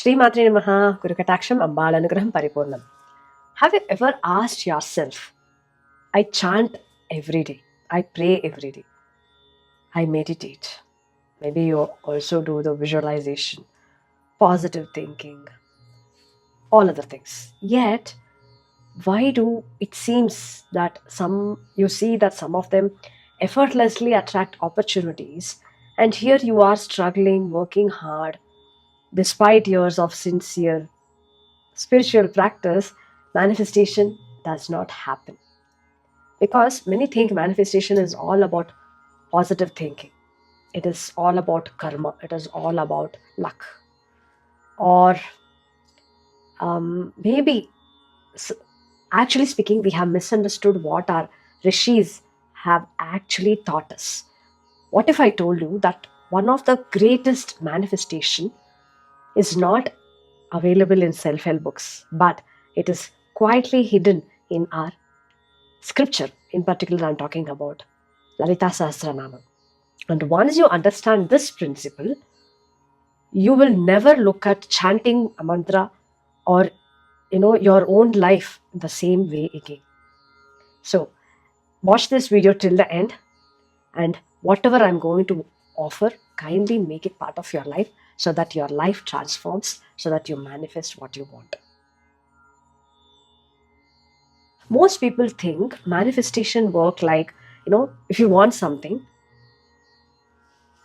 Shri Matre Namaha, Guru Kataksham, Ambal Anugraham Paripurnam. Have you ever asked yourself, I chant every day, I pray every day, I meditate. Maybe you also do the visualization, positive thinking, all other things. Yet, why do it seems that you see that some of them effortlessly attract opportunities, and here you are struggling, working hard, despite years of sincere spiritual practice, manifestation does not happen. Because many think manifestation is all about positive thinking. It is all about karma. It is all about luck. Or maybe, s- actually speaking, we have misunderstood what our rishis have actually taught us. What if I told you that one of the greatest manifestation is not available in self-help books, but it is quietly hidden in our scripture? In particular, I'm talking about Lalita Sahasranama. And once you understand this principle, you will never look at chanting a mantra or your own life the same way again. So watch this video till the end, and whatever I'm going to offer, kindly make it part of your life so that your life transforms, so that you manifest what you want. Most people think manifestation work like, if you want something,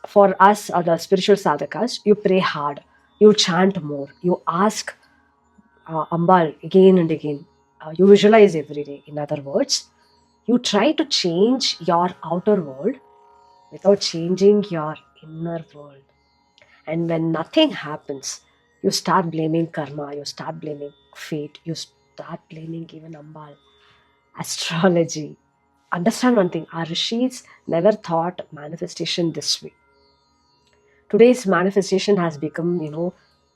for us or the spiritual sadhakas, you pray hard, you chant more, you ask Ambal again and again, you visualize every day. In other words, you try to change your outer world without changing your inner world. And when nothing happens, you start blaming karma, you start blaming fate, you start blaming even Ambal, astrology. Understand one thing, our rishis never thought manifestation this way. Today's manifestation has become,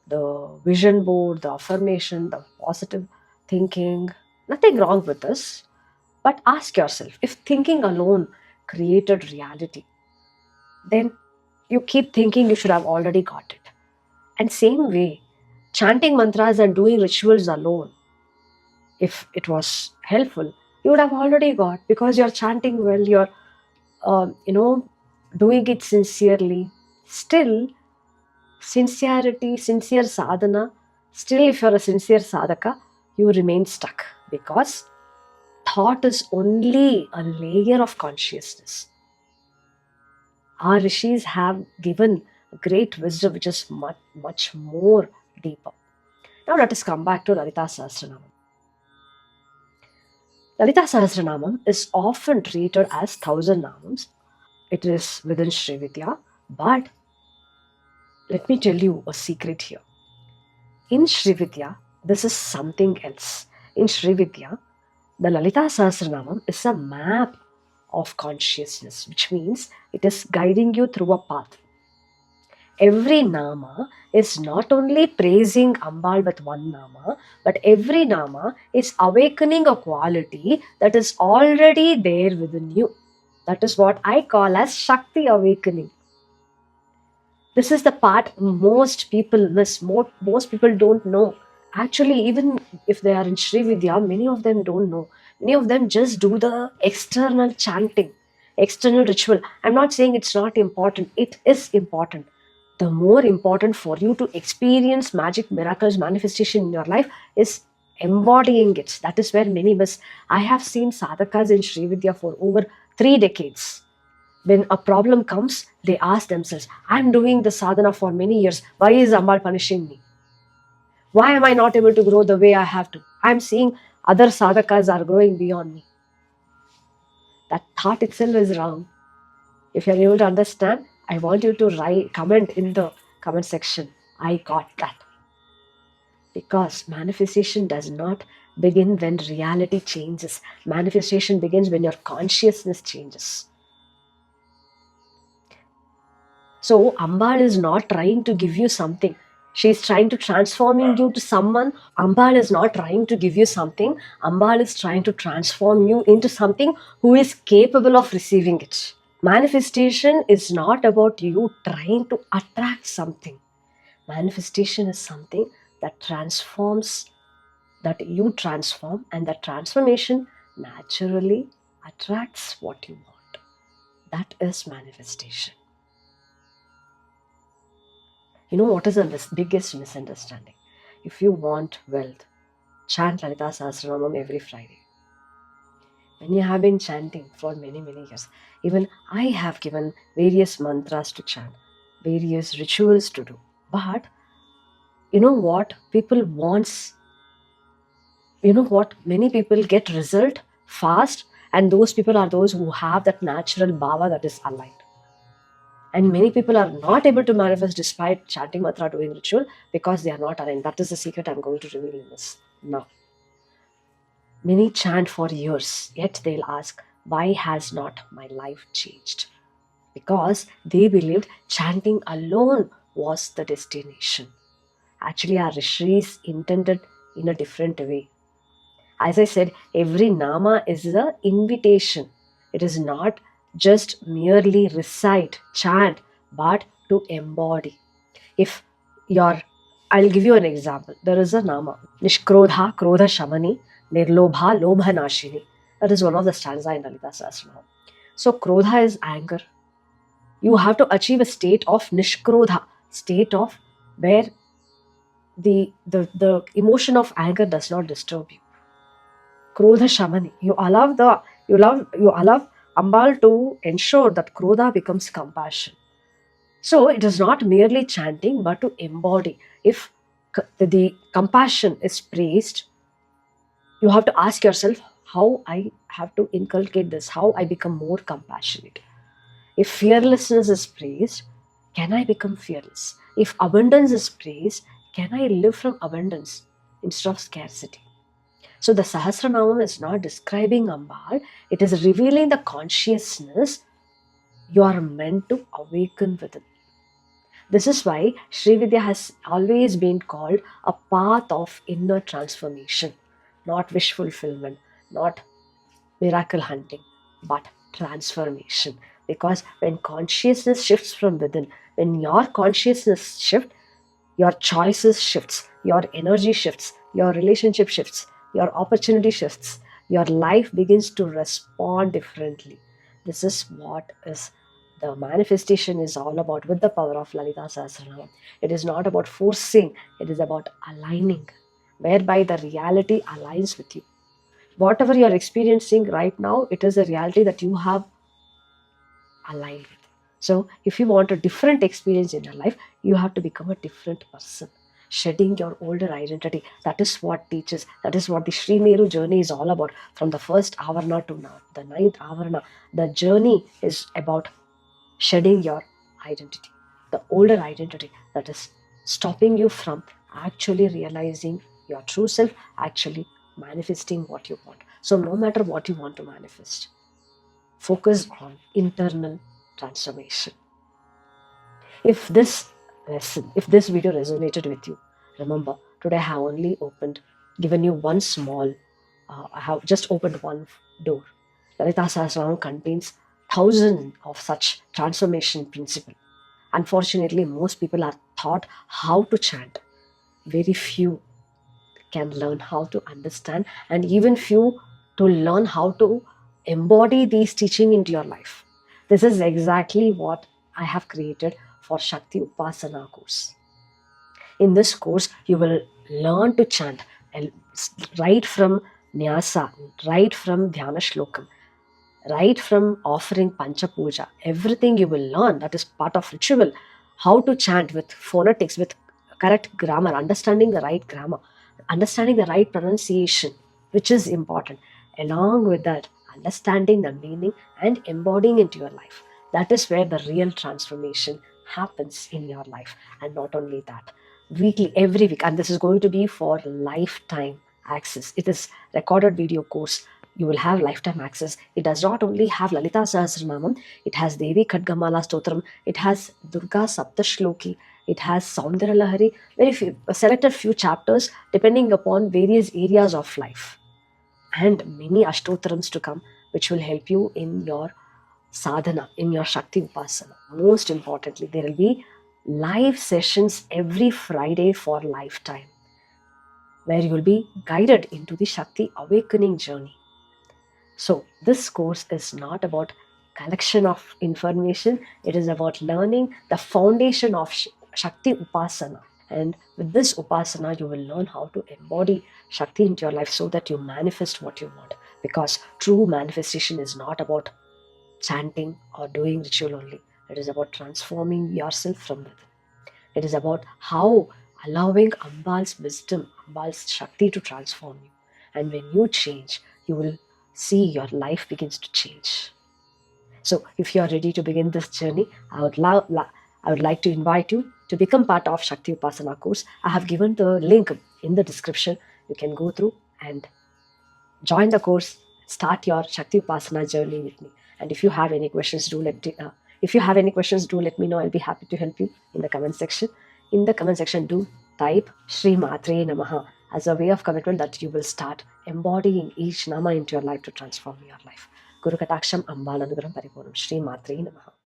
the vision board, the affirmation, the positive thinking. Nothing wrong with this. But ask yourself, if thinking alone created reality, then you keep thinking you should have already got it. And same way, chanting mantras and doing rituals alone, if it was helpful, you would have already got, because you're chanting well, you're, doing it sincerely. Still, sincere sadhana, still if you're a sincere sadhaka, you remain stuck, because thought is only a layer of consciousness. Our rishis have given great wisdom which is much, much more deeper. Now let us come back to Lalita Sahasranamam. Lalita Sahasranamam is often treated as 1,000 namams. It is within Srividya, but let me tell you a secret here. In Srividya, this is something else. In Srividya, the Lalita Sahasranamam is a map of consciousness, which means it is guiding you through a path. Every nama is not only praising Ambal with one nama, but every nama is awakening a quality that is already there within you. That is what I call as Shakti awakening. This is the part most people miss. Most people don't know. Actually, even if they are in Sri Vidya, many of them don't know. Many of them just do the external chanting, external ritual. I'm not saying it's not important. It is important. The more important for you to experience magic, miracles, manifestation in your life is embodying it. That is where many miss. I have seen sadhakas in Sri Vidya for over 3 decades. When a problem comes, they ask themselves, I'm doing the sadhana for many years. Why is Ambal punishing me? Why am I not able to grow the way I have to? I'm seeing other sadhakas are growing beyond me. That thought itself is wrong. If you're able to understand, I want you to comment in the comment section. I got that. Because manifestation does not begin when reality changes. Manifestation begins when your consciousness changes. So Ambal is not trying to give you something. She is trying to transforming you to someone. Ambal is not trying to give you something. Ambal is trying to transform you into something who is capable of receiving it. Manifestation is not about you trying to attract something. Manifestation is something that transforms, that you transform, and that transformation naturally attracts what you want. That is manifestation. You know what is the biggest misunderstanding? If you want wealth, chant Lalita Sahasranamam every Friday. When you have been chanting for many, many years, even I have given various mantras to chant, various rituals to do. But you know what? People wants, you know what? Many people get result fast, and those people are those who have that natural bhava that is aligned. And many people are not able to manifest despite chanting mantra, doing ritual, because they are not aligned. That is the secret I'm going to reveal in this now. Many chant for years, yet they'll ask, why has not my life changed? Because they believed chanting alone was the destination. Actually, our rishis intended in a different way. As I said, every nama is an invitation. It is not just merely recite, chant, but to embody. If your, I'll give you an example. There is a nama, Nishkrodha, Krodha Shamani, Nirlobha, Lobha Nashini. That is one of the stanza in Lalita Sahasranam. So, Krodha is anger. You have to achieve a state of Nishkrodha, state of where the emotion of anger does not disturb you. Krodha Shamani. You allow Ambal to ensure that Krodha becomes compassion. So it is not merely chanting, but to embody. If the compassion is praised, you have to ask yourself how I have to inculcate this, how I become more compassionate. If fearlessness is praised, can I become fearless? If abundance is praised, can I live from abundance instead of scarcity? So the Sahasranamam is not describing Ambal, it is revealing the consciousness you are meant to awaken within. This is why Srividya has always been called a path of inner transformation, not wish fulfillment, not miracle hunting, but transformation. Because when consciousness shifts from within, when your consciousness shifts, your choices shifts, your energy shifts, your relationship shifts, your opportunity shifts, your life begins to respond differently. This is what is the manifestation is all about with the power of Lalita Sahasranam. It is not about forcing, it is about aligning, whereby the reality aligns with you. Whatever you are experiencing right now, it is a reality that you have aligned with. So, if you want a different experience in your life, you have to become a different person, shedding your older identity. That is what teaches, that is what the Sri Meru journey is all about. From the first avarna to now, the ninth avarna, the journey is about shedding your identity, the older identity that is stopping you from actually realizing your true self, actually manifesting what you want. So, no matter what you want to manifest, focus on internal transformation. If this lesson, if this video resonated with you, remember today I have only given you one small, I have just opened one door. Lalita Sahasranam contains thousands of such transformation principles. Unfortunately, most people are taught how to chant. Very few can learn how to understand, and even few to learn how to embody these teaching into your life. This is exactly what I have created for Shakti Upasana course. In this course, you will learn to chant right from Nyasa, right from Dhyana Shlokam, right from offering Pancha Puja. Everything you will learn, that is part of ritual. How to chant with phonetics, with correct grammar, understanding the right grammar, understanding the right pronunciation, which is important. Along with that, understanding the meaning and embodying into your life. That is where the real transformation happens in your life. And not only that, weekly, every week, and this is going to be for lifetime access. It is recorded video course. You will have lifetime access. It does not only have Lalita Sahasranamam, it has Devi Khadgamala Stotram, it has Durga Saptashloki, it has Saundara Lahari, very few, selected few chapters depending upon various areas of life, and many Ashtotrams to come, which will help you in your sadhana, in your Shakti Upasana. Most importantly, there will be live sessions every Friday for lifetime, where you will be guided into the Shakti awakening journey. So, this course is not about collection of information, it is about learning the foundation of Shakti Upasana. And with this Upasana, you will learn how to embody Shakti into your life so that you manifest what you want. Because true manifestation is not about chanting or doing ritual only, it is about transforming yourself from within. It is about how allowing Ambal's wisdom, Ambal's Shakti to transform you. And when you change, you will see your life begins to change. So, if you are ready to begin this journey, I would like to invite you to become part of Shakti Upasana course. I have given the link in the description. You can go through and join the course, start your Shakti Upasana journey with me. And if you have any questions, do let me know. I'll be happy to help you in the comment section. In the comment section, do type Shri Matre Namaha as a way of commitment that you will start embodying each Nama into your life to transform your life. Guru Kataksham Ambalanugram Paripurnam Shri Matre Namaha.